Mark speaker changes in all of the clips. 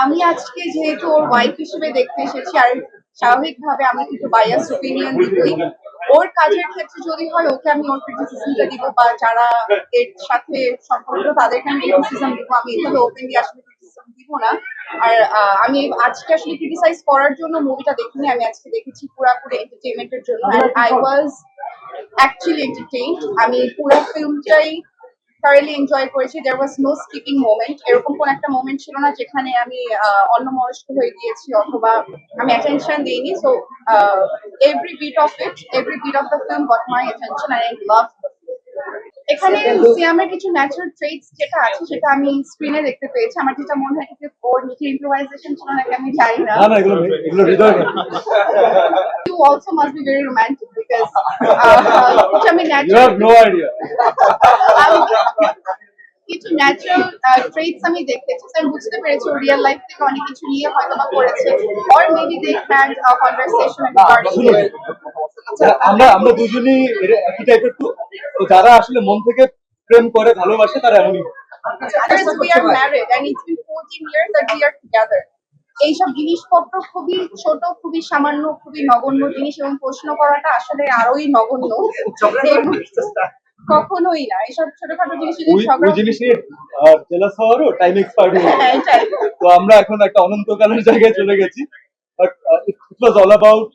Speaker 1: আমি আজকে যেহেতু ওর ওয়াইফ হিসেবে দেখতে এসেছি, আর স্বাভাবিকভাবে আমি কিন্তু বায়াস ওপিনিয়ন দিবই। ওর কাজের ক্ষেত্রে যদি হয় ওকে আমি ওর ক্রিটিসিজমটা দিব, বা যারা এর সাথে সম্পর্কিত তাদেরকে আমি ক্রিটিসিজম দিব। আমি এভাবে ওপেনলি আসলে ক্রিটিসিজম দিব না। আর আমি আজকে আসলে ক্রিটিসাইজ করার জন্য মুভিটা দেখিনি, আমি আজকে দেখেছি পুরোপুরি এন্টারটেইনমেন্টের জন্য। And I was actually entertained. আমি পুরো ফিল্মটাই thoroughly এনজয় করেছি। there was no skipping moment, এরকম কোন একটা মোমেন্ট ছিল না যেখানে আমি অন্যমনস্ক হয়ে গিয়েছি অথবা আমি অ্যাটেনশন দেইনি। So every bit of the film got my attention and I loved the film. এখানে সিয়ামের কিছু ন্যাচারাল ট্রেটস যেটা আছে সেটা আমি স্ক্রিনে দেখতে পেয়েছি। আমার যেটা মনে হয় যে ওর নিচে ইম্প্রোভাইজেশন ছিল নাকি আমি জানি না।
Speaker 2: না এগুলো হৃদয় না।
Speaker 1: You also must be very romantic because which I mean
Speaker 2: You have no idea.
Speaker 1: কিছু ন্যাচারাল ট্রেটস আমি দেখতেছি, আমি বুঝতে পেরেছি ও রিয়েল লাইফ থেকে অনেক কিছু নিয়ে হয়তো বা করেছে, or maybe they had a conversation regarding this.
Speaker 2: আচ্ছা, আমরা দুজনেই একই টাইপের তো, যারা আসলে মন থেকে প্রেম করে ভালোবাসে তারা এমনই।
Speaker 1: Others we are married and it's been 14 years that we are together. এইসব জিনিসপত্র খুবই ছোট, খুবই সামান্য, খুবই নগণ্য জিনিস, এবং প্রশ্ন করাটা আসলে আরোই নগণ্য। কখনোই না এইসব ছোটখাটো জিনিস
Speaker 2: ওই জিনিস নিয়ে জেলাস হওয়ারও টাইম এক্সপায়ার্ড হয়ে গেছে। তো আমরা এখন একটা অনন্তকালের জায়গায় চলে গেছি। But it was all about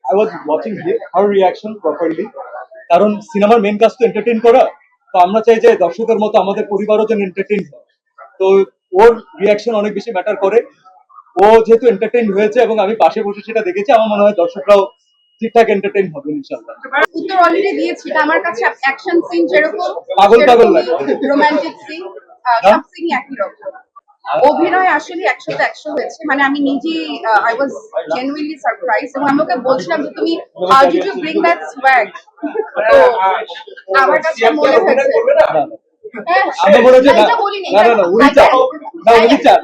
Speaker 2: I was watching her reaction properly, কারণ সিনেমার মেন কাজ তো এন্টারটেইন করা। তো আমরা চাই যে দর্শকের মতো আমাদের পরিবারও যেন এন্টারটেইন হয়। তো ওর রিঅ্যাকশন অনেক বেশি ম্যাটার করে। ও যেহেতু এন্টারটেইন হয়েছে এবং আমি পাশে বসে সেটা দেখেছি, আমার মনে হয় দর্শকরাও ঠিকঠাক এন্টারটেইন হবে ইনশাআল্লাহ।
Speaker 1: উত্তর অলরেডি দিয়েছি। আমার কাছে অ্যাকশন সিন যেরকম
Speaker 2: পাগল লাগে,
Speaker 1: রোমান্টিক সিন সব সিনই একই রকম। অভিনয় আসলে 100তে 100 হয়েছে। মানে আমি নিজেই আই ওয়াজ জেনুইনলি সারপ্রাইজ, এবং আমি ওকে বলছিলাম যে তুমি how did you bring that swag. তো আমার কাছে মনে হয়েছে
Speaker 2: আমরা বলে যে
Speaker 1: এটা বলিনি,
Speaker 2: না উনি চান।